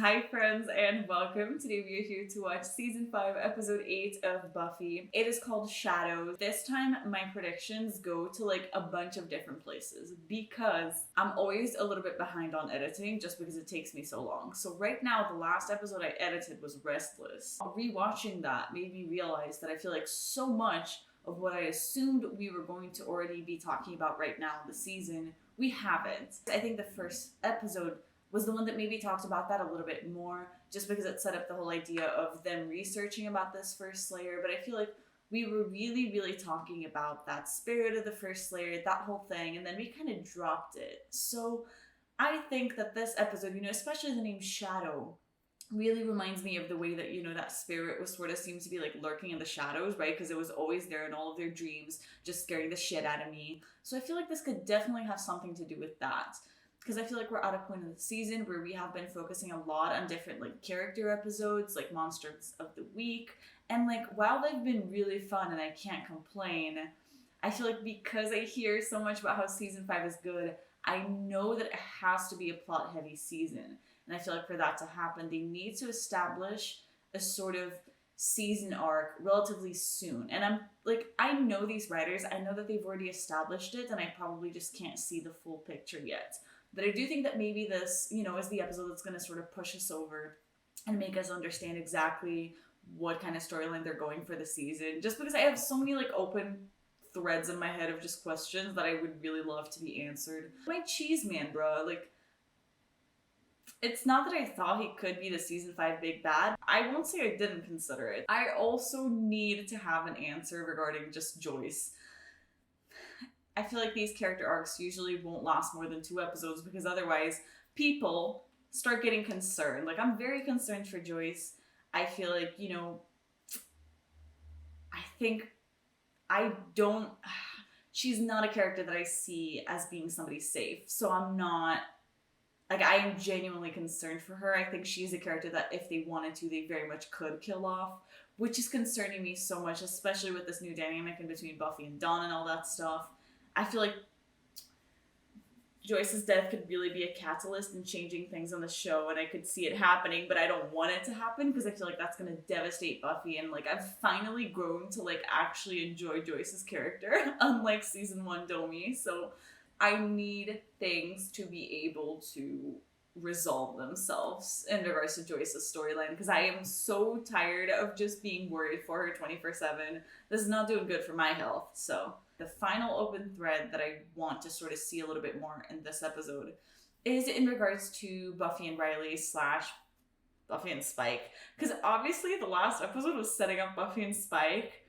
Hi friends and welcome. Today we are here to watch season 5 episode 8 of Buffy. It is called Shadows. This time my predictions go to like a bunch of different places because I'm always a little bit behind on editing just because it takes me so long. So right now the last episode I edited was Restless. Rewatching that made me realize that I feel like so much of what I assumed we were going to already be talking about right now in the season, we haven't. I think the first episode was the one that maybe talked about that a little bit more, just because it set up the whole idea of them researching about this first Slayer. But I feel like we were really talking about that spirit of the first Slayer, that whole thing, and then we kind of dropped it. So I think that this episode, especially the name Shadow, really reminds me of the way that that spirit was sort of seemed to be like lurking in the shadows, right? Because it was always there in all of their dreams, just scaring the shit out of me. So I feel like this could definitely have something to do with that, because I feel like we're at a point in the season where we have been focusing a lot on different like character episodes, like Monsters of the Week, and like while they've been really fun and I can't complain, I feel like because I hear so much about how season 5 is good, I know that it has to be a plot heavy season. And I feel like for that to happen, they need to establish a sort of season arc relatively soon. And I'm like, I know these writers, I know that they've already established it, and I probably just can't see the full picture yet. But I do think that maybe this, is the episode that's going to sort of push us over and make us understand exactly what kind of storyline they're going for the season. Just because I have so many like open threads in my head of just questions that I would really love to be answered. My cheese man, bro, like, it's not that I thought he could be the season 5 big bad. I won't say I didn't consider it. I also need to have an answer regarding just Joyce. I feel like these character arcs usually won't last more than 2 episodes because otherwise people start getting concerned. Like, I'm very concerned for Joyce. I feel like, I think I don't... She's not a character that I see as being somebody safe. So I'm not... Like, I am genuinely concerned for her. I think she's a character that if they wanted to, they very much could kill off, which is concerning me so much, especially with this new dynamic in between Buffy and Dawn and all that stuff. I feel like Joyce's death could really be a catalyst in changing things on the show, and I could see it happening, but I don't want it to happen because I feel like that's going to devastate Buffy, and like I've finally grown to like actually enjoy Joyce's character, unlike season 1 Domi, so I need things to be able to resolve themselves in regards to Joyce's storyline, because I am so tired of just being worried for her 24/7. This is not doing good for my health. So the final open thread that I want to sort of see a little bit more in this episode is in regards to Buffy and Riley / Buffy and Spike, because obviously the last episode was setting up Buffy and Spike.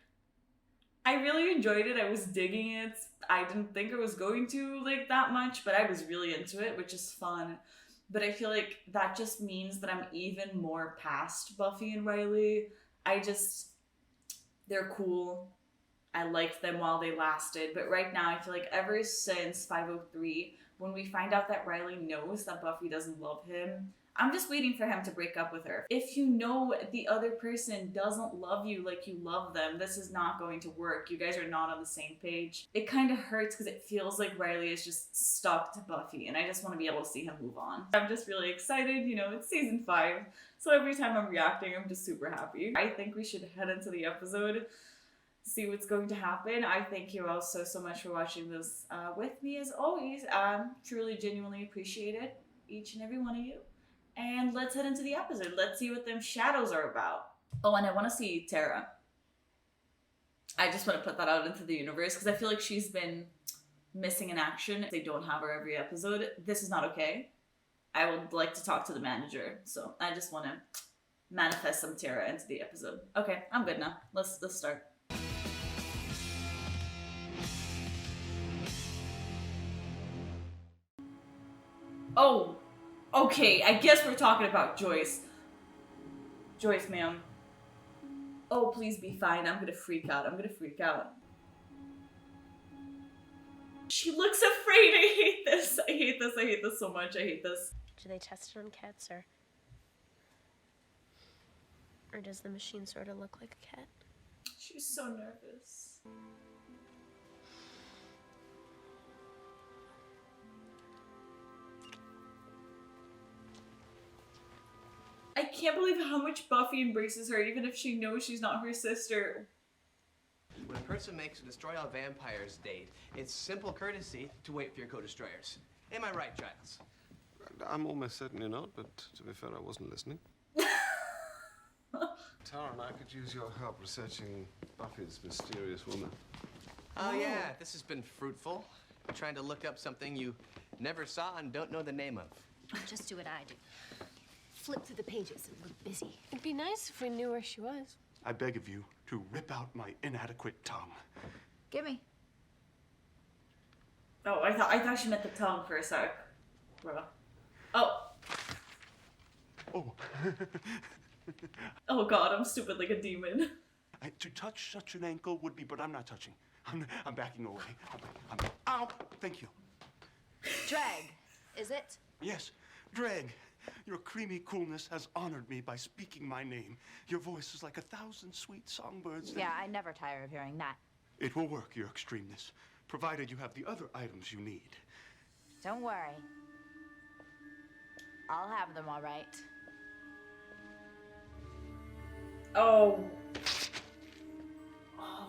I really enjoyed it. I was digging it. I didn't think I was going to like that much, but I was really into it, which is fun. But I feel like that just means that I'm even more past Buffy and Riley. They're cool. I liked them while they lasted. But right now, I feel like ever since 503, when we find out that Riley knows that Buffy doesn't love him, I'm just waiting for him to break up with her. If you know the other person doesn't love you like you love them, this is not going to work. You guys are not on the same page. It kind of hurts because it feels like Riley is just stuck to Buffy, and I just want to be able to see him move on. I'm just really excited. It's season 5, so every time I'm reacting, I'm just super happy. I think we should head into the episode, see what's going to happen. I thank you all so much for watching this with me as always. Truly, genuinely appreciate it, each and every one of you. And let's head into the episode. Let's see what them shadows are about. Oh, and I want to see Tara. I just want to put that out into the universe because I feel like she's been missing in action. They don't have her every episode. This is not okay. I would like to talk to the manager. So I just want to manifest some Tara into the episode. Okay, I'm good now. Let's start. Oh, okay, I guess we're talking about Joyce. Joyce, ma'am. Oh, please be fine. I'm gonna freak out. She looks afraid. I hate this. I hate this so much. I hate this. Do they test it on cats, or does the machine sort of look like a cat? She's so nervous. can't believe how much Buffy embraces her, even if she knows she's not her sister. When a person makes a destroy all vampires date, it's simple courtesy to wait for your co-destroyers. Am I right, Giles? I'm almost certainly not, but to be fair, I wasn't listening. Tara and I could use your help researching Buffy's mysterious woman. Oh, yeah, this has been fruitful. I'm trying to look up something you never saw and don't know the name of. Just do what I do. Flip through the pages and look busy. It'd be nice if we knew where she was. I beg of you to rip out my inadequate tongue. Gimme. Oh, I thought she meant the tongue for a sec. Bro. Oh. Oh. Oh god, I'm stupid like a demon. To touch such an ankle would be, but I'm not touching. I'm backing away. Ow! Thank you. Drag, is it? Yes, Dreg. Your creamy coolness has honored me by speaking my name. Your voice is like 1,000 sweet songbirds. Yeah, I never tire of hearing that. It will work, your extremeness, provided you have the other items you need. Don't worry. I'll have them all right. Oh.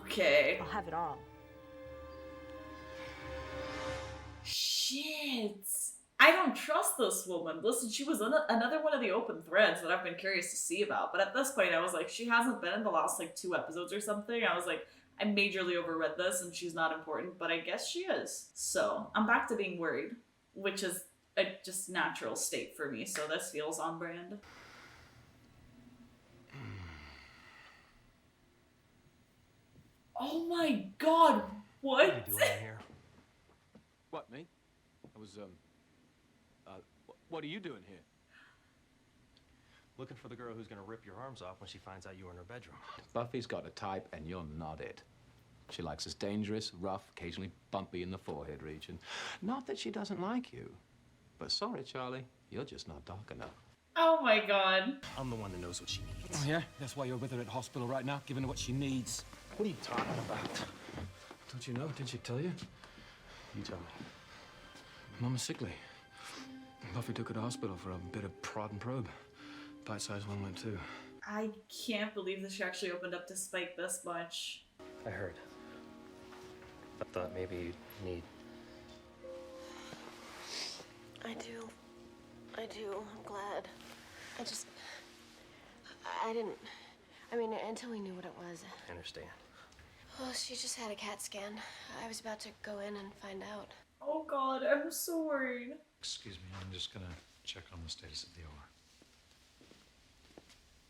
Okay. I'll have it all. Shit. I don't trust this woman. Listen, she was another one of the open threads that I've been curious to see about. But at this point, I was like, she hasn't been in the last, like, 2 episodes or something. I was like, I majorly overread this and she's not important, but I guess she is. So, I'm back to being worried, which is a just natural state for me. So this feels on brand. Oh my god, what? What are you doing in here? What, me? I was, what are you doing here? Looking for the girl who's gonna rip your arms off when she finds out you were in her bedroom. Buffy's got a type, and you're not it. She likes us dangerous, rough, occasionally bumpy in the forehead region. Not that she doesn't like you, but sorry, Charlie, you're just not dark enough. Oh my god. I'm the one that knows what she needs. Oh, yeah? That's why you're with her at hospital right now, giving her what she needs. What are you talking about? Don't you know? Didn't she tell you? You tell me. Mama's sickly. Buffy took her to hospital for a bit of prod and probe. Bite-sized one went too. I can't believe that she actually opened up to Spike this much. I heard. I thought maybe you'd need... I do. I'm glad. I didn't... I mean, until we knew what it was. I understand. Well, she just had a CAT scan. I was about to go in and find out. Oh god, I'm so worried. Excuse me, I'm just gonna check on the status of the OR.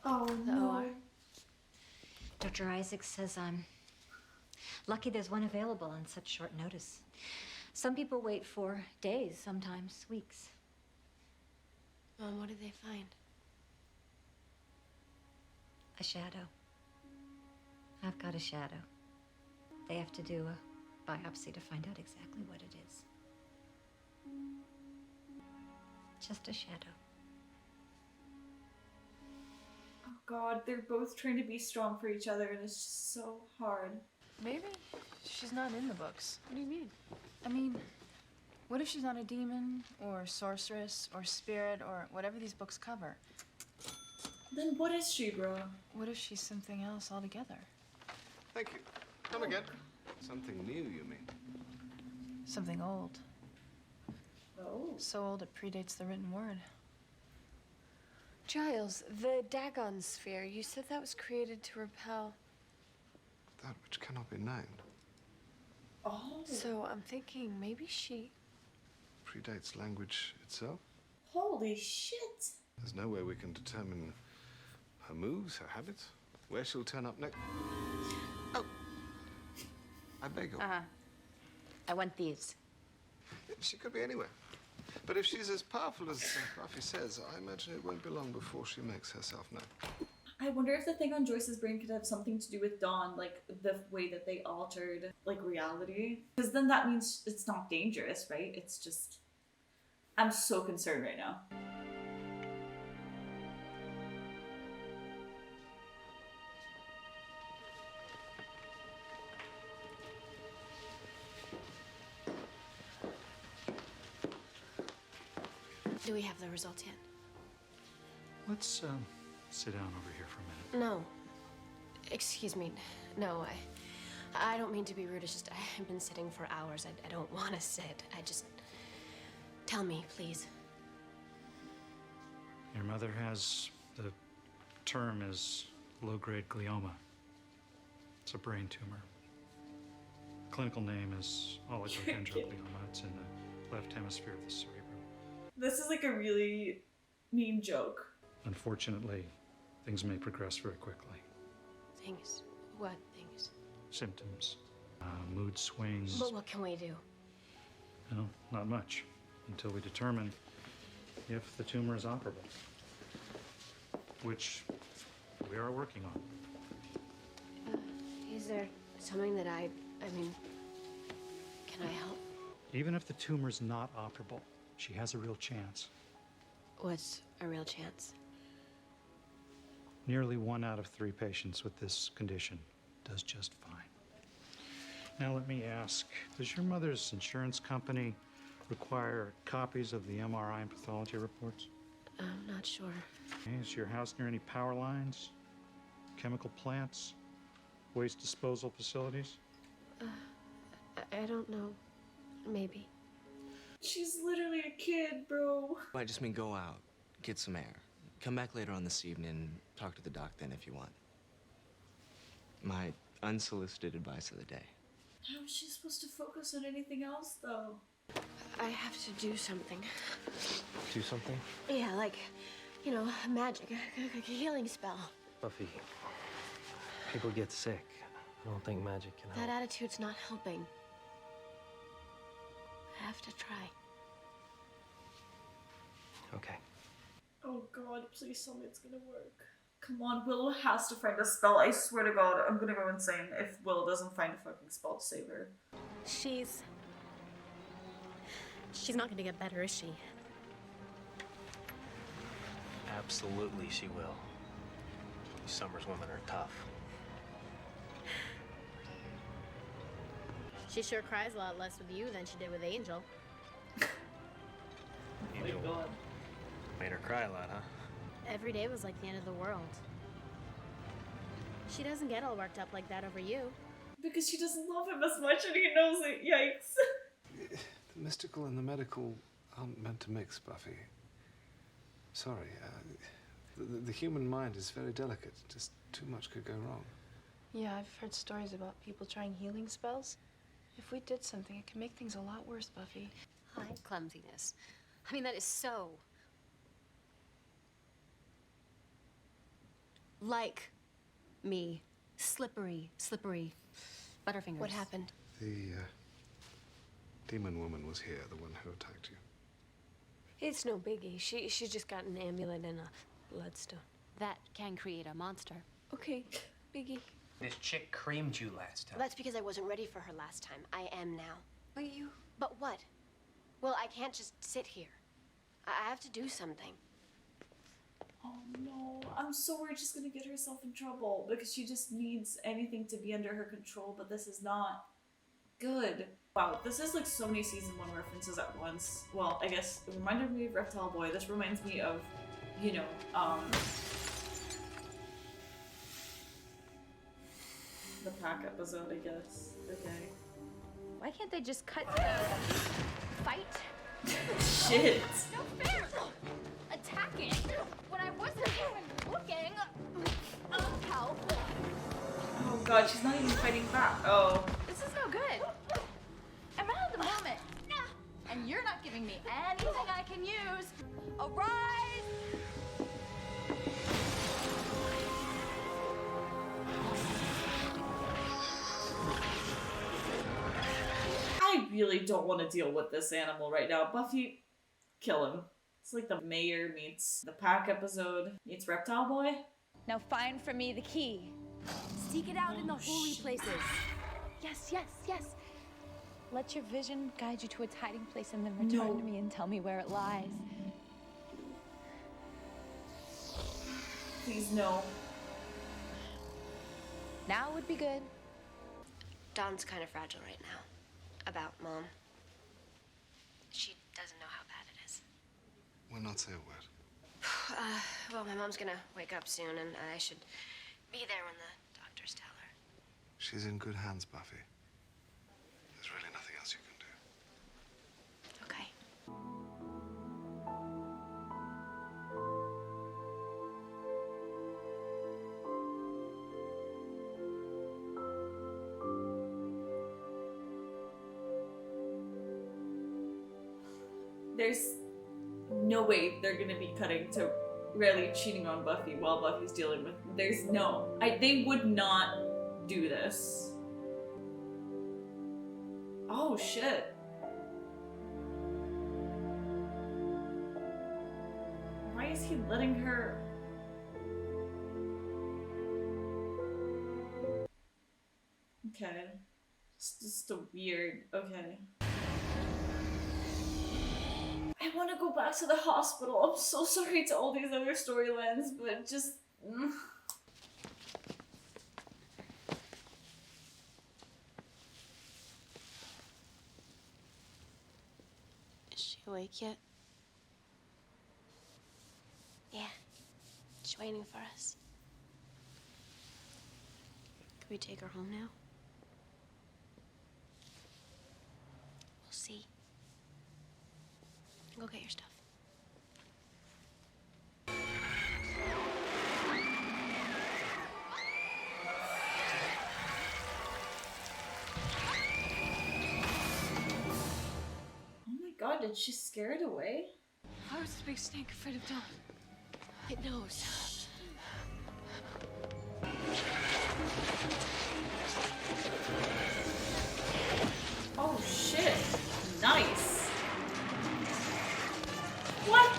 Oh The no. OR? Dr. Isaac says I'm lucky there's one available on such short notice. Some people wait for days, sometimes weeks. Mom, what did they find? A shadow. I've got a shadow. They have to do a biopsy to find out exactly what it is. Just a shadow. Oh god, they're both trying to be strong for each other and it's just so hard. Maybe she's not in the books. What do you mean? I mean, what if she's not a demon, or sorceress, or spirit, or whatever these books cover? Then what is she, bro? What if she's something else altogether? Thank you. Come again. Something new, you mean? Something old. Oh. So old it predates the written word. Giles, the Dagon sphere, you said that was created to repel. That which cannot be named. Oh. So I'm thinking maybe she... Predates language itself. Holy shit. There's no way we can determine her moves, her habits, where she'll turn up next. Oh! I beg you. I want these. She could be anywhere. But if she's as powerful as Buffy says, I imagine it won't be long before she makes herself known. I wonder if the thing on Joyce's brain could have something to do with Dawn, like the way that they altered, like, reality. Because then that means it's not dangerous, right? It's just... I'm so concerned right now. Do we have the results yet? Let's sit down over here for a minute. No. Excuse me. No, I don't mean to be rude. It's just I've been sitting for hours. I don't want to sit. I just... Tell me, please. Your mother has, the term is low-grade glioma. It's a brain tumor. Clinical name is oligodendroglioma. It's in the left hemisphere of the cerebrum. This is like a really mean joke. Unfortunately, things may progress very quickly. Things? What things? Symptoms, mood swings. But what can we do? No, not much, until we determine if the tumor is operable, which we are working on. Is there something that I mean, can I help? Even if the tumor's not operable, she has a real chance. What's a real chance? Nearly 1 out of 3 patients with this condition does just fine. Now let me ask, does your mother's insurance company require copies of the MRI and pathology reports? I'm not sure. Okay, is your house near any power lines, chemical plants, waste disposal facilities? I don't know. Maybe. She's literally a kid, bro. I just mean go out, get some air. Come back later on this evening and talk to the doc then if you want. My unsolicited advice of the day. How is she supposed to focus on anything else, though? I have to do something. Do something? Yeah, like, you know, magic, a healing spell. Buffy, people get sick. I don't think magic can help. That attitude's not helping. I have to try. Okay. Oh god, please tell me it's gonna work. Come on, Willow has to find a spell. I swear to god, I'm gonna go insane if Willow doesn't find a fucking spell to save her. She's not gonna get better, is she? Absolutely she will. These Summers women are tough. She sure cries a lot less with you than she did with Angel. Angel made her cry a lot, huh? Every day was like the end of the world. She doesn't get all worked up like that over you. Because she doesn't love him as much and he knows it. Yikes. The mystical and the medical aren't meant to mix, Buffy. Sorry. The human mind is very delicate. Just too much could go wrong. Yeah, I've heard stories about people trying healing spells. If we did something, it could make things a lot worse, Buffy. Hi, clumsiness. I mean, that is so... like me. Slippery. Butterfingers. What happened? The demon woman was here, the one who attacked you. It's no biggie. She just got an amulet and a bloodstone. That can create a monster. Okay, biggie. This chick creamed you last time. That's because I wasn't ready for her last time. I am now. But you... But what? Well, I can't just sit here. I have to do something. Oh no, I'm so worried she's gonna get herself in trouble because she just needs anything to be under her control, but this is not good. Wow, this is like so many season 1 references at once. Well, I guess it reminded me of Reptile Boy. This reminds me of, you know, the pack episode, I guess. Okay. Why can't they just cut to the fight? Shit. No fair! Attacking when I wasn't even looking. Help. Oh god, she's not even fighting back. Oh. This is no good. I'm out of the moment. And you're not giving me anything I can use. Arise! I really don't want to deal with this animal right now. Buffy, kill him. It's like the mayor meets the pack episode meets Reptile Boy. Now find for me the key. Seek it out in the holy places. Yes. Let your vision guide you to its hiding place and then return to me and tell me where it lies. Please, no. Now would be good. Dawn's kind of fragile right now. About Mom. She doesn't know how bad it is. Well, not say a word. Well, my mom's gonna wake up soon, and I should be there when the doctors tell her. She's in good hands, Buffy. There's really nothing else you can do. Okay. There's no way they're gonna be cutting to Riley cheating on Buffy while Buffy's dealing with. There's no. They would not do this. Oh shit. Why is he letting her? Okay. It's just a weird. Okay. I want to go back to the hospital. I'm so sorry to all these other storylines, but just... Is she awake yet? Yeah. She's waiting for us. Can we take her home now? We'll see. Go get your stuff. Oh my god, did she scare it away? How is the big snake afraid of dawn? It knows. Oh shit. Nice. What?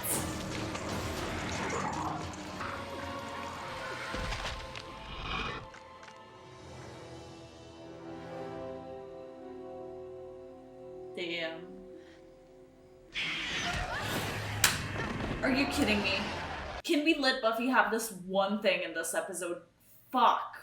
Damn. Are you kidding me? Can we let Buffy have this one thing in this episode? Fuck.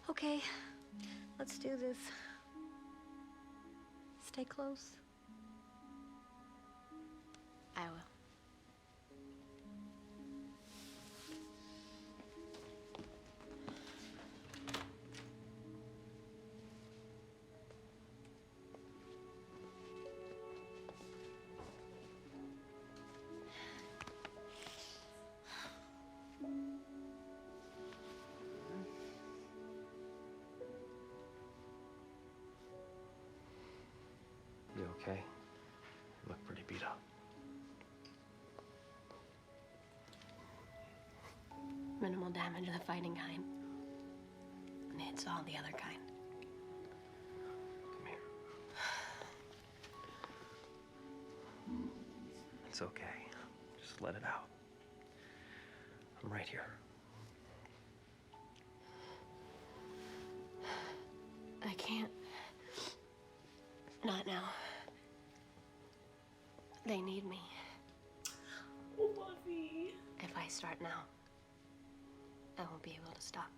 Okay, let's do this. Stay close. I will. You okay? You look pretty beat up. Minimal damage of the fighting kind. And it's all the other kind. Come here. It's okay. Just let it out. I'm right here. I can't. Not now. They need me. Oh, Buffy. If I start now, I won't be able to stop.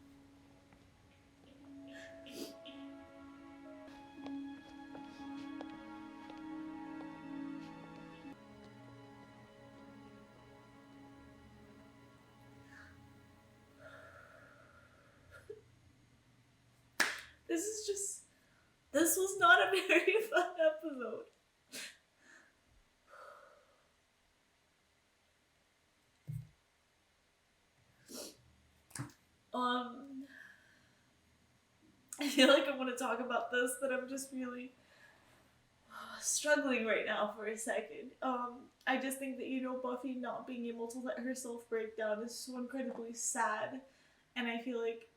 This was not a very fun episode. I feel like I want to talk about this, but I'm just really struggling right now for a second. I just think that, you know, Buffy not being able to let herself break down is so incredibly sad. And I feel like,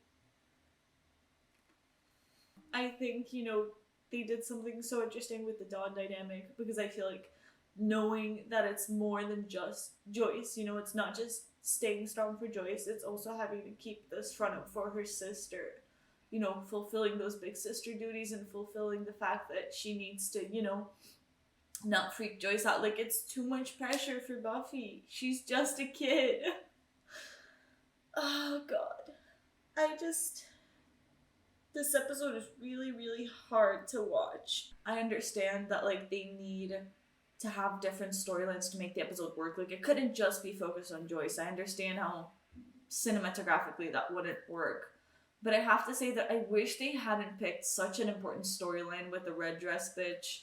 I think, you know, they did something so interesting with the Dawn dynamic, because I feel like knowing that it's more than just Joyce, you know, it's not just staying strong for Joyce, it's also having to keep this front up for her sister, you know, fulfilling those big sister duties and fulfilling the fact that she needs to, you know, not freak Joyce out. Like, it's too much pressure for Buffy. She's just a kid. Oh god. This episode is really, really hard to watch. I understand that like they need to have different storylines to make the episode work. Like it couldn't just be focused on Joyce. I understand how cinematographically that wouldn't work. But I have to say that I wish they hadn't picked such an important storyline with the red dress bitch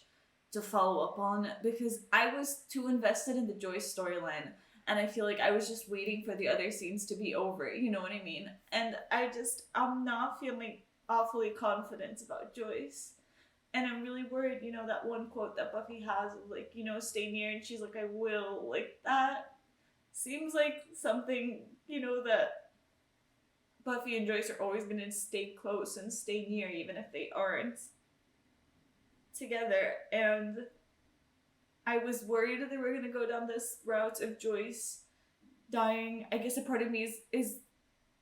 to follow up on, because I was too invested in the Joyce storyline, and I feel like I was just waiting for the other scenes to be over, you know what I mean? And I'm not feeling awfully confident about Joyce. And I'm really worried, you know, that one quote that Buffy has of like, you know, stay near, and she's like, I will. Like, that seems like something, you know, that Buffy and Joyce are always going to stay close and stay near, even if they aren't together. And I was worried that they were going to go down this route of Joyce dying. I guess a part of me is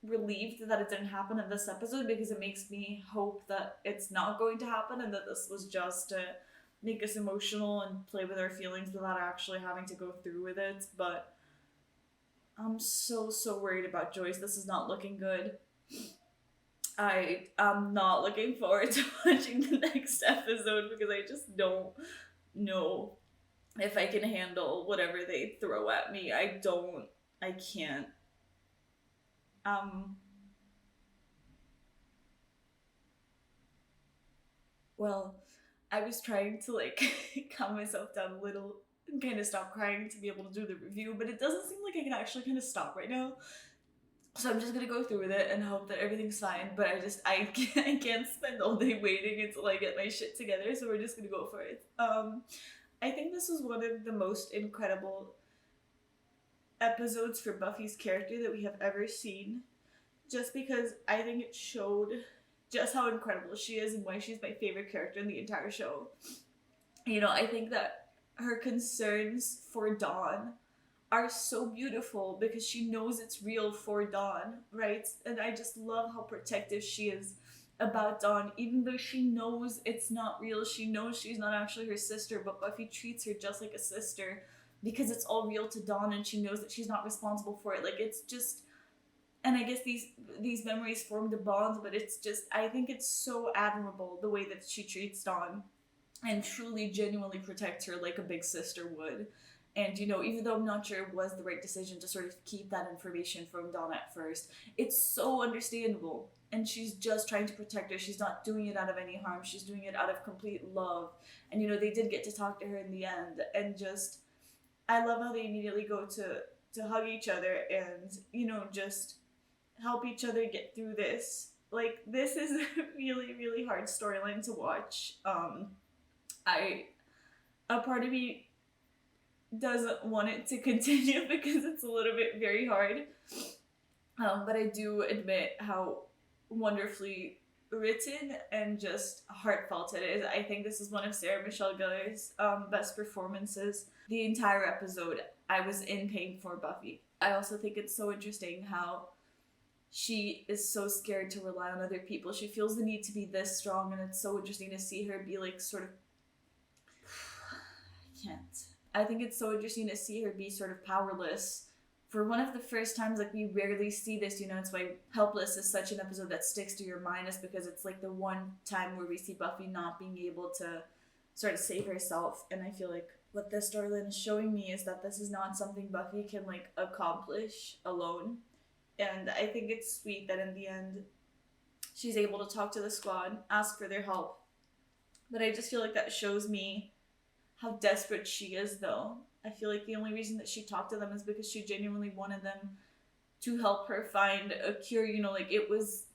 relieved that it didn't happen in this episode, because it makes me hope that it's not going to happen and that this was just to make us emotional and play with our feelings without actually having to go through with it. But I'm so worried about Joyce. This is not looking good. I am not looking forward to watching the next episode, because I just don't know if I can handle whatever they throw at me. I can't. Well, I was trying to like calm myself down a little and kind of stop crying to be able to do the review, but it doesn't seem like I can actually kind of stop right now. So I'm just gonna go through with it and hope that everything's fine, but I can't spend all day waiting until I get my shit together, so we're just gonna go for it. I think this was one of the most incredible episodes for Buffy's character that we have ever seen, just because I think it showed just how incredible she is and why she's my favorite character in the entire show. You know, I think that her concerns for Dawn are so beautiful because she knows it's real for Dawn, right? And I just love how protective she is about Dawn, even though she knows it's not real. She knows she's not actually her sister, but Buffy treats her just like a sister because it's all real to Dawn, and she knows that she's not responsible for it. Like, it's just... And I guess these memories formed a bond, but it's just... I think it's so admirable the way that she treats Dawn and truly, genuinely protects her like a big sister would. And, you know, even though I'm not sure it was the right decision to sort of keep that information from Dawn at first, it's so understandable. And she's just trying to protect her. She's not doing it out of any harm. She's doing it out of complete love. And, you know, they did get to talk to her in the end. And just, I love how they immediately go to hug each other and, you know, just help each other get through this. Like, this is a really, really hard storyline to watch. A part of me doesn't want it to continue because it's a little bit very hard. But I do admit how wonderfully written and just heartfelt it is. I think this is one of Sarah Michelle Gellar's best performances. The entire episode, I was in pain for Buffy. I also think it's so interesting how she is so scared to rely on other people. She feels the need to be this strong, and it's so interesting to see her be like sort of... I think it's so interesting to see her be sort of powerless. For one of the first times, like, we rarely see this, you know, it's why Helpless is such an episode that sticks to your mind, is because it's like the one time where we see Buffy not being able to sort of save herself. And I feel like what this storyline is showing me is that this is not something Buffy can, like, accomplish alone. And I think it's sweet that in the end, she's able to talk to the squad, ask for their help. But I just feel like that shows me how desperate she is, though. I feel like the only reason that she talked to them is because she genuinely wanted them to help her find a cure. You know, like, it was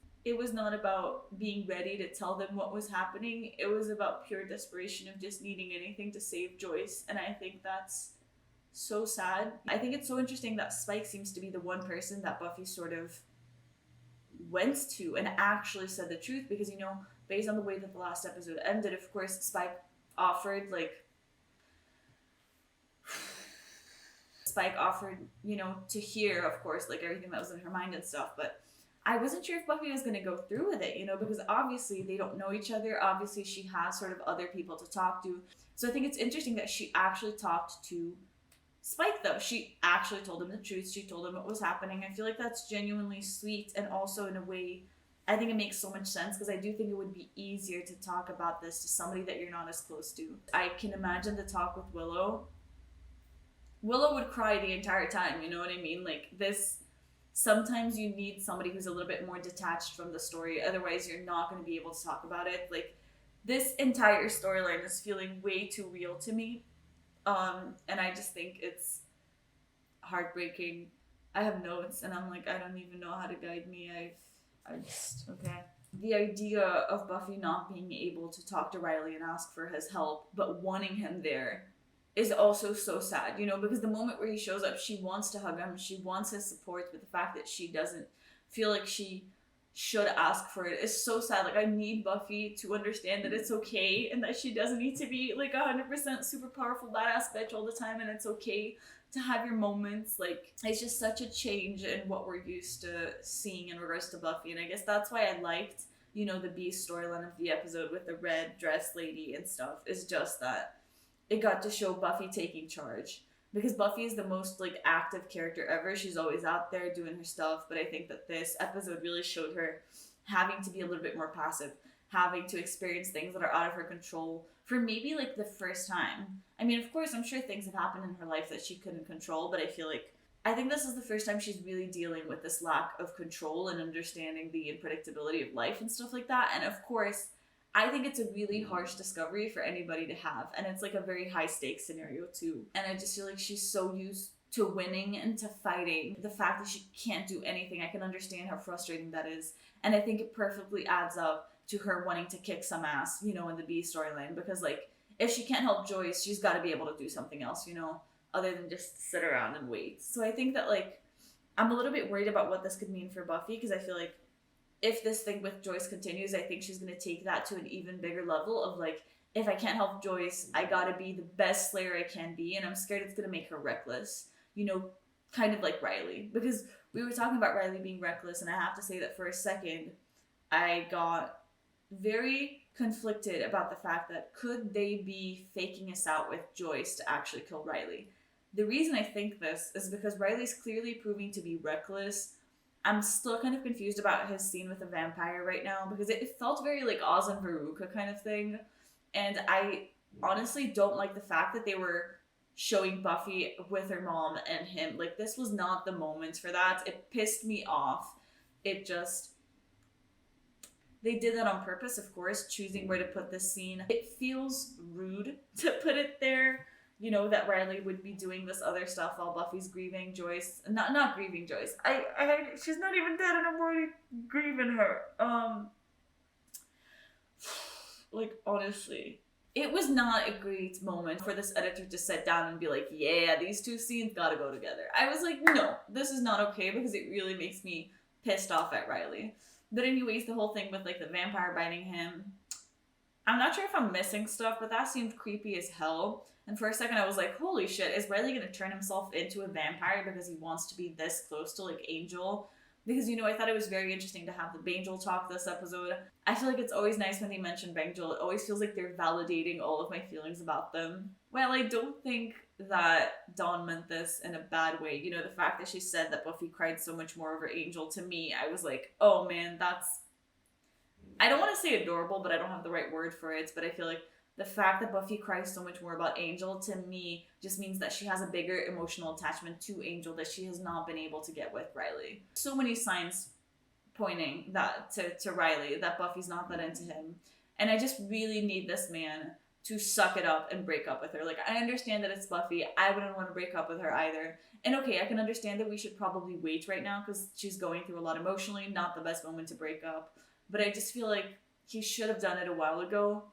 not about being ready to tell them what was happening. It was about pure desperation of just needing anything to save Joyce. And I think that's so sad. I think it's so interesting that Spike seems to be the one person that Buffy sort of went to and actually said the truth, because, you know, based on the way that the last episode ended, of course, Spike offered, you know, to hear, of course, like, everything that was in her mind and stuff, but I wasn't sure if Buffy was going to go through with it, you know, because obviously they don't know each other. Obviously she has sort of other people to talk to. So I think it's interesting that she actually talked to Spike though. She actually told him the truth. She told him what was happening. I feel like that's genuinely sweet, and also in a way, I think it makes so much sense because I do think it would be easier to talk about this to somebody that you're not as close to. I can imagine the talk with Willow. Willow would cry the entire time, you know what I mean? Like this, sometimes you need somebody who's a little bit more detached from the story, otherwise you're not going to be able to talk about it. Like this entire storyline is feeling way too real to me, and I just think it's heartbreaking. I have notes and I'm like, I don't even know how to guide me. I just, okay. The idea of Buffy not being able to talk to Riley and ask for his help, but wanting him there is also so sad, you know, because the moment where he shows up, she wants to hug him, she wants his support, but the fact that she doesn't feel like she should ask for it is so sad. Like, I need Buffy to understand that it's okay and that she doesn't need to be like 100% super powerful badass bitch all the time, and it's okay to have your moments. Like, it's just such a change in what we're used to seeing in regards to Buffy, and I guess that's why I liked, you know, the Beast storyline of the episode with the red dress lady and stuff, is just that it got to show Buffy taking charge. Because Buffy is the most like active character ever. She's always out there doing her stuff, but I think that this episode really showed her having to be a little bit more passive, having to experience things that are out of her control for maybe like the first time. I mean, of course, I'm sure things have happened in her life that she couldn't control, but I think this is the first time she's really dealing with this lack of control and understanding the unpredictability of life and stuff like that. And of course, I think it's a really harsh discovery for anybody to have, and it's like a very high stakes scenario too. And I just feel like she's so used to winning and to fighting. The fact that she can't do anything, I can understand how frustrating that is. And I think it perfectly adds up to her wanting to kick some ass, you know, in the B storyline, because like, if she can't help Joyce, she's got to be able to do something else, you know, other than just sit around and wait. So I think that like, I'm a little bit worried about what this could mean for Buffy, because I feel like if this thing with Joyce continues, I think she's going to take that to an even bigger level of like, if I can't help Joyce, I gotta be the best Slayer I can be, and I'm scared it's going to make her reckless, you know, kind of like Riley. Because we were talking about Riley being reckless, and I have to say that for a second, I got very conflicted about the fact that could they be faking us out with Joyce to actually kill Riley? The reason I think this is because Riley's clearly proving to be reckless. I'm still kind of confused about his scene with the vampire right now, because it felt very like Oz and Veruca kind of thing. And I honestly don't like the fact that they were showing Buffy with her mom and him. Like, this was not the moment for that. It pissed me off. It just... They did that on purpose, of course, choosing where to put this scene. It feels rude to put it there. You know, that Riley would be doing this other stuff while Buffy's grieving Joyce. Not grieving Joyce. She's not even dead and I'm already grieving her. Like, honestly. It was not a great moment for this editor to sit down and be like, yeah, these two scenes gotta go together. I was like, no, this is not okay, because it really makes me pissed off at Riley. But anyways, the whole thing with like the vampire biting him, I'm not sure if I'm missing stuff, but that seemed creepy as hell. And for a second I was like, holy shit, is Riley gonna turn himself into a vampire because he wants to be this close to like Angel? Because, you know, I thought it was very interesting to have the Bangel talk this episode. I feel like it's always nice when they mention Bangel. It always feels like they're validating all of my feelings about them. Well, I don't think that Dawn meant this in a bad way. You know, the fact that she said that Buffy cried so much more over Angel, to me, I was like, oh man, that's... I don't want to say adorable, but I don't have the right word for it, but I feel like the fact that Buffy cries so much more about Angel, to me, just means that she has a bigger emotional attachment to Angel that she has not been able to get with Riley. So many signs pointing that to Riley, that Buffy's not that into him. And I just really need this man to suck it up and break up with her. Like, I understand that it's Buffy. I wouldn't want to break up with her either. And okay, I can understand that we should probably wait right now because she's going through a lot emotionally, not the best moment to break up. But I just feel like he should have done it a while ago.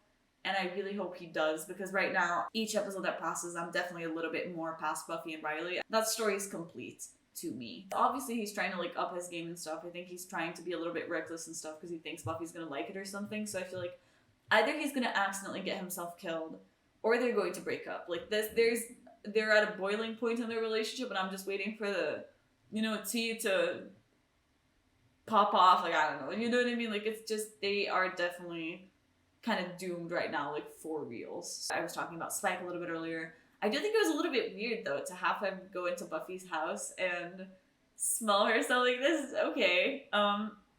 And I really hope he does, because right now, each episode that passes, I'm definitely a little bit more past Buffy and Riley. That story is complete to me. Obviously, he's trying to like up his game and stuff. I think he's trying to be a little bit reckless and stuff because he thinks Buffy's gonna like it or something. So I feel like either he's gonna accidentally get himself killed, or they're going to break up. Like they're at a boiling point in their relationship, and I'm just waiting for the, you know, tea to pop off. Like, I don't know. You know what I mean? Like, it's just, they are definitely kind of doomed right now, like, for reals. I was talking about Spike a little bit earlier. I do think it was a little bit weird though to have him go into Buffy's house and smell her. So like, this is okay.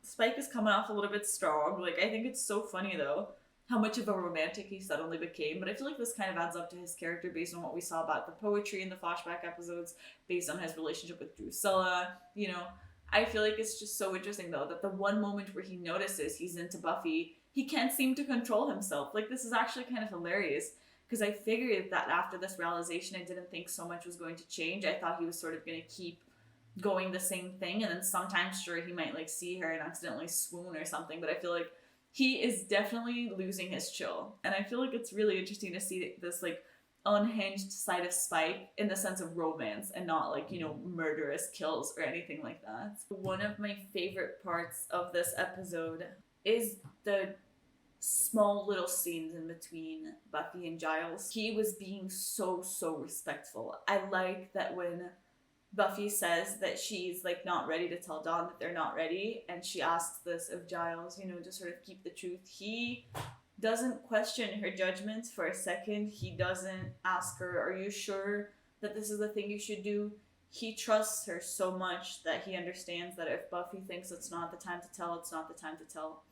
Spike is coming off a little bit strong. Like, I think it's so funny though how much of a romantic he suddenly became, but I feel like this kind of adds up to his character based on what we saw about the poetry in the flashback episodes, based on his relationship with Drusilla. You know, I feel like it's just so interesting though that the one moment where he notices he's into Buffy, he can't seem to control himself. Like, this is actually kind of hilarious, because I figured that after this realization, I didn't think so much was going to change. I thought he was sort of going to keep going the same thing, and then sometimes, sure, he might like see her and accidentally swoon or something, but I feel like he is definitely losing his chill. And I feel like it's really interesting to see this like unhinged side of Spike in the sense of romance and not like, you know, murderous kills or anything like that. One of my favorite parts of this episode is the small little scenes in between Buffy and Giles. He was being so respectful. I like that when Buffy says that she's like not ready to tell Dawn that they're not ready, and she asks this of Giles, you know, to sort of keep the truth. He doesn't question her judgment for a second. He doesn't ask her, are you sure that this is the thing you should do? He trusts her so much that he understands that if Buffy thinks it's not the time to tell, it's not the time to tell.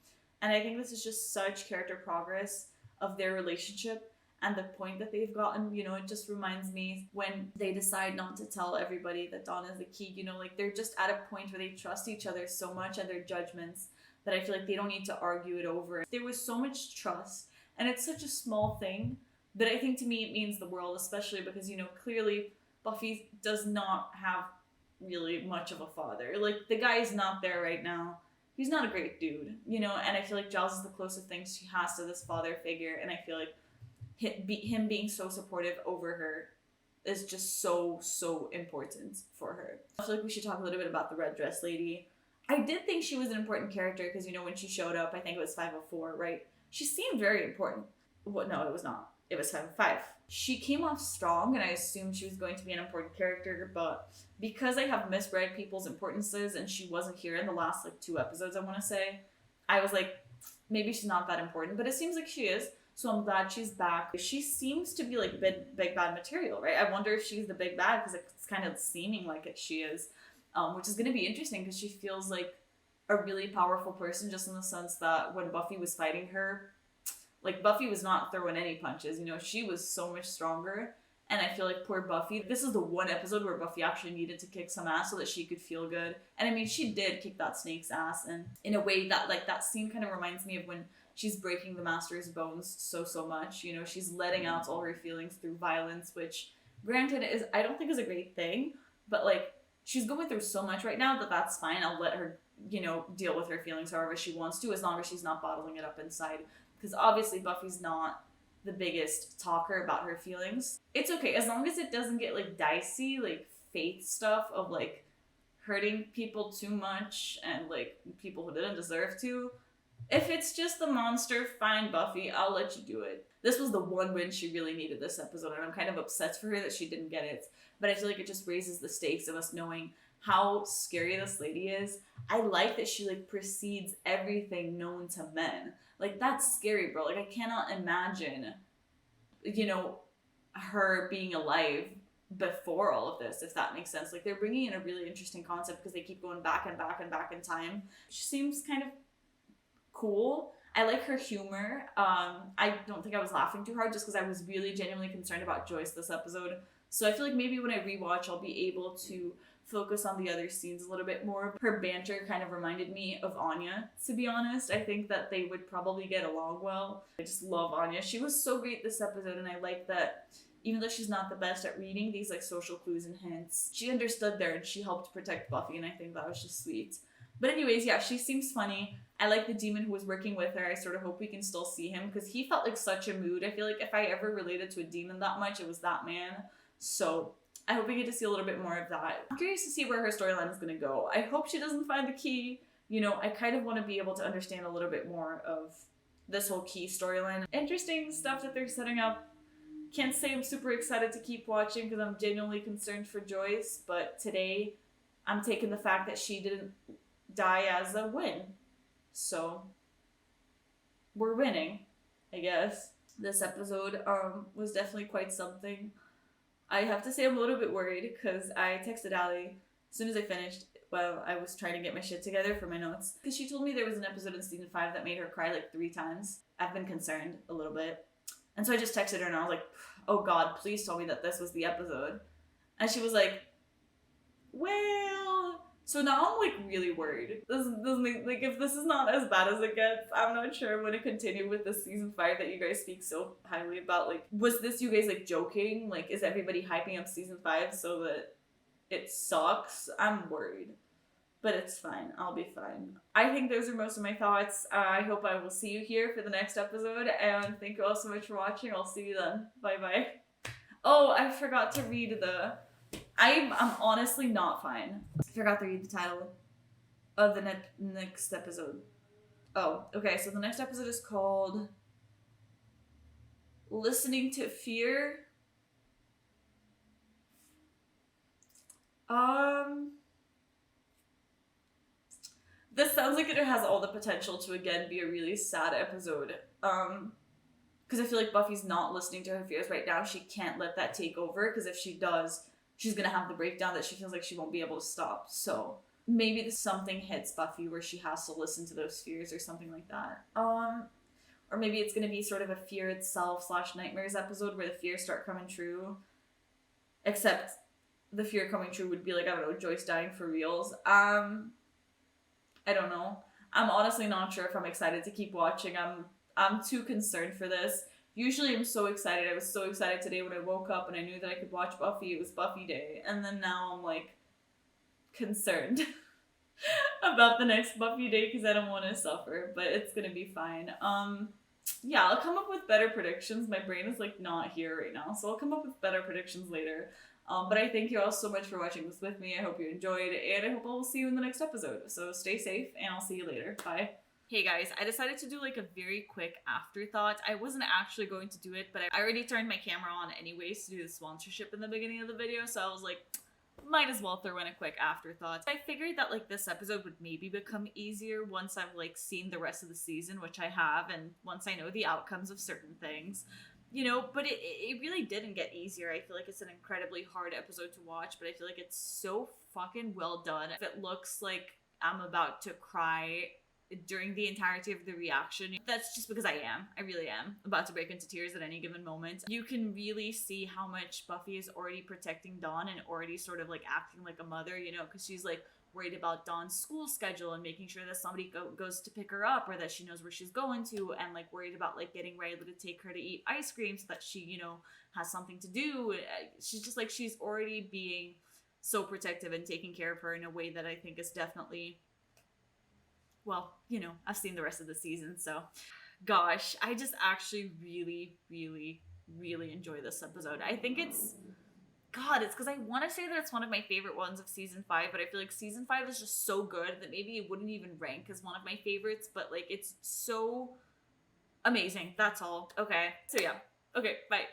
And I think this is just such character progress of their relationship and the point that they've gotten. You know, it just reminds me when they decide not to tell everybody that Dawn is the key, you know, like they're just at a point where they trust each other so much and their judgments that I feel like they don't need to argue it over. There was so much trust, and it's such a small thing, but I think to me it means the world, especially because, you know, clearly Buffy does not have really much of a father. Like, the guy is not there right now. He's not a great dude, you know, and I feel like Giles is the closest thing she has to this father figure, and I feel like him being so supportive over her is just so important for her. I feel like we should talk a little bit about the red dress lady. I did think she was an important character because, you know, when she showed up, I think it was 504, right? She seemed very important. Well, no, it was not. It was 505. She came off strong, and I assumed she was going to be an important character, but because I have misread people's importances and she wasn't here in the last, like, 2 episodes, I want to say, I was like, maybe she's not that important, but it seems like she is, so I'm glad she's back. She seems to be, like, big bad material, right? I wonder if she's the big bad, because it's kind of seeming like it she is, which is going to be interesting, because she feels like a really powerful person, just in the sense that when Buffy was fighting her, like, Buffy was not throwing any punches, you know, she was so much stronger, and I feel like poor Buffy, this is the one episode where Buffy actually needed to kick some ass so that she could feel good, and I mean, she did kick that snake's ass, and in a way that, like, that scene kind of reminds me of when she's breaking the Master's bones so much, you know, she's letting out all her feelings through violence, which, granted, is, I don't think is a great thing, but, like, she's going through so much right now that that's fine. I'll let her, you know, deal with her feelings however she wants to, as long as she's not bottling it up inside. Because obviously Buffy's not the biggest talker about her feelings. It's okay, as long as it doesn't get, like, dicey, like, faith stuff of, like, hurting people too much and, like, people who didn't deserve to. If it's just the monster, fine, Buffy, I'll let you do it. This was the one win she really needed this episode, and I'm kind of upset for her that she didn't get it. But I feel like it just raises the stakes of us knowing how scary this lady is. I like that she, like, precedes everything known to men. Like, that's scary, bro. Like, I cannot imagine, you know, her being alive before all of this, if that makes sense. Like, they're bringing in a really interesting concept because they keep going back and back and back in time. She seems kind of cool. I like her humor. I don't think I was laughing too hard just because I was really genuinely concerned about Joyce this episode. So I feel like maybe when I rewatch, I'll be able to focus on the other scenes a little bit more. Her banter kind of reminded me of Anya, to be honest. I think that they would probably get along well. I just love Anya. She was so great this episode, and I like that even though she's not the best at reading these, like, social clues and hints, she understood there and she helped protect Buffy, and I think that was just sweet. But anyways, yeah, she seems funny. I like the demon who was working with her. I sort of hope we can still see him because he felt like such a mood. I feel like if I ever related to a demon that much, it was that man. So I hope we get to see a little bit more of that. I'm curious to see where her storyline is going to go. I hope she doesn't find the key. You know, I kind of want to be able to understand a little bit more of this whole key storyline. Interesting stuff that they're setting up. Can't say I'm super excited to keep watching because I'm genuinely concerned for Joyce, but today I'm taking the fact that she didn't die as a win. So we're winning, I guess. This episode was definitely quite something. I have to say I'm a little bit worried because I texted Allie as soon as I finished. Well, I was trying to get my shit together for my notes. Because she told me there was an episode in season 5 that made her cry like 3 times. I've been concerned a little bit. And so I just texted her and I was like, oh God, please tell me that this was the episode. And she was like, well... So now I'm like really worried. This doesn't like, if this is not as bad as it gets, I'm not sure I'm gonna continue with this season 5 that you guys speak so highly about. Like, was this you guys like joking? Like, is everybody hyping up season 5 so that it sucks? I'm worried. But it's fine. I'll be fine. I think those are most of my thoughts. I hope I will see you here for the next episode. And thank you all so much for watching. I'll see you then. Bye-bye. Oh, I forgot to read the... I'm honestly not fine. I forgot to read the title of the next episode. Oh, okay. So the next episode is called Listening to Fear. This sounds like it has all the potential to again be a really sad episode. Because I feel like Buffy's not listening to her fears right now. She can't let that take over, because if she does, she's gonna have the breakdown that she feels like she won't be able to stop. So maybe something hits Buffy where she has to listen to those fears or something like that. Or maybe it's gonna be sort of a fear itself / nightmares episode where the fears start coming true. Except the fear coming true would be like, I don't know, Joyce dying for reals. I don't know. I'm honestly not sure if I'm excited to keep watching. I'm too concerned for this. Usually I'm so excited. I was so excited today when I woke up and I knew that I could watch Buffy. It was Buffy day. And then now I'm like concerned about the next Buffy day because I don't want to suffer, but it's gonna be fine. Yeah, I'll come up with better predictions. My brain is like not here right now, so I'll come up with better predictions later. But I thank you all so much for watching this with me. I hope you enjoyed, and I hope I will see you in the next episode. So stay safe, and I'll see you later. Bye. Hey guys, I decided to do like a very quick afterthought. I wasn't actually going to do it, but I already turned my camera on anyways to do the sponsorship in the beginning of the video, so I was like, might as well throw in a quick afterthought. I figured that like this episode would maybe become easier once I've like seen the rest of the season, which I have, and once I know the outcomes of certain things. You know, but it really didn't get easier. I feel like it's an incredibly hard episode to watch, but I feel like it's so fucking well done. If it looks like I'm about to cry during the entirety of the reaction, that's just because I am. I really am about to break into tears at any given moment. You can really see how much Buffy is already protecting Dawn and already sort of like acting like a mother, you know, because she's like worried about Dawn's school schedule and making sure that somebody goes to pick her up or that she knows where she's going to, and like worried about like getting Riley to take her to eat ice cream so that she, you know, has something to do. She's just like, she's already being so protective and taking care of her in a way that I think is definitely, well, you know, I've seen the rest of the season, so gosh, I just actually really, really, really enjoy this episode. I think it's because I want to say that it's one of my favorite ones of season 5, but I feel like season 5 is just so good that maybe it wouldn't even rank as one of my favorites, but like it's so amazing. That's all. Okay, so yeah. Okay, bye.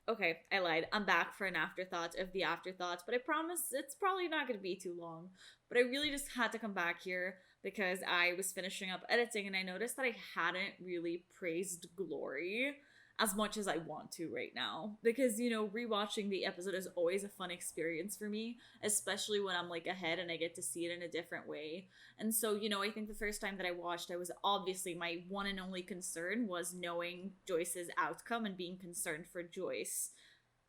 Okay, I lied. I'm back for an afterthought of the afterthoughts, but I promise it's probably not going to be too long. But I really just had to come back here because I was finishing up editing and I noticed that I hadn't really praised Glory as much as I want to right now. Because, you know, rewatching the episode is always a fun experience for me, especially when I'm like ahead and I get to see it in a different way. And so, you know, I think the first time that I watched, I was obviously, my one and only concern was knowing Joyce's outcome and being concerned for Joyce.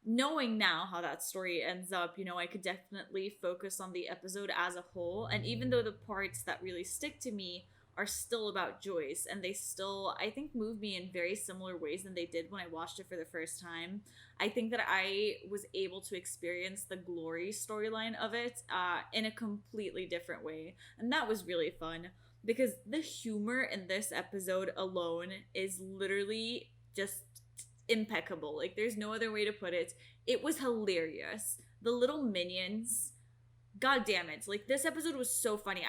Knowing now how that story ends up, you know, I could definitely focus on the episode as a whole. And even though the parts that really stick to me are still about Joyce, and they still, I think, move me in very similar ways than they did when I watched it for the first time. I think that I was able to experience the Glory storyline of it in a completely different way. And that was really fun, because the humor in this episode alone is literally just impeccable. Like, there's no other way to put it. It was hilarious. The little minions, god damn it. Like, this episode was so funny.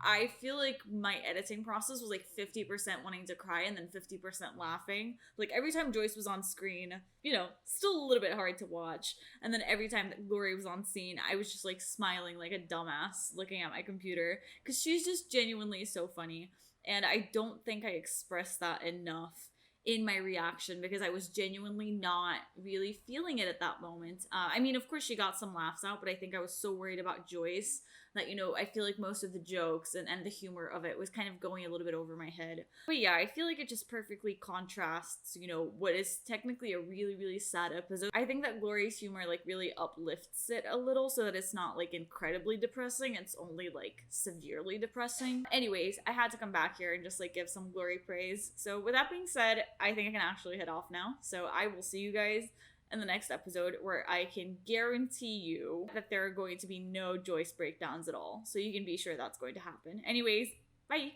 I feel like my editing process was like 50% wanting to cry and then 50% laughing. Like, every time Joyce was on screen, you know, still a little bit hard to watch. And then every time that Glory was on scene, I was just like smiling like a dumbass looking at my computer, because she's just genuinely so funny. And I don't think I expressed that enough in my reaction because I was genuinely not really feeling it at that moment. I mean, of course she got some laughs out, but I think I was so worried about Joyce that, you know, I feel like most of the jokes and the humor of it was kind of going a little bit over my head. But yeah, I feel like it just perfectly contrasts, you know, what is technically a really, really sad episode. I think that Glory's humor like really uplifts it a little so that it's not like incredibly depressing, it's only like severely depressing. Anyways, I had to come back here and just like give some Glory praise. So with that being said, I think I can actually head off now. So I will see you guys in the next episode, where I can guarantee you that there are going to be no Joyce breakdowns at all. So you can be sure that's going to happen. Anyways, bye!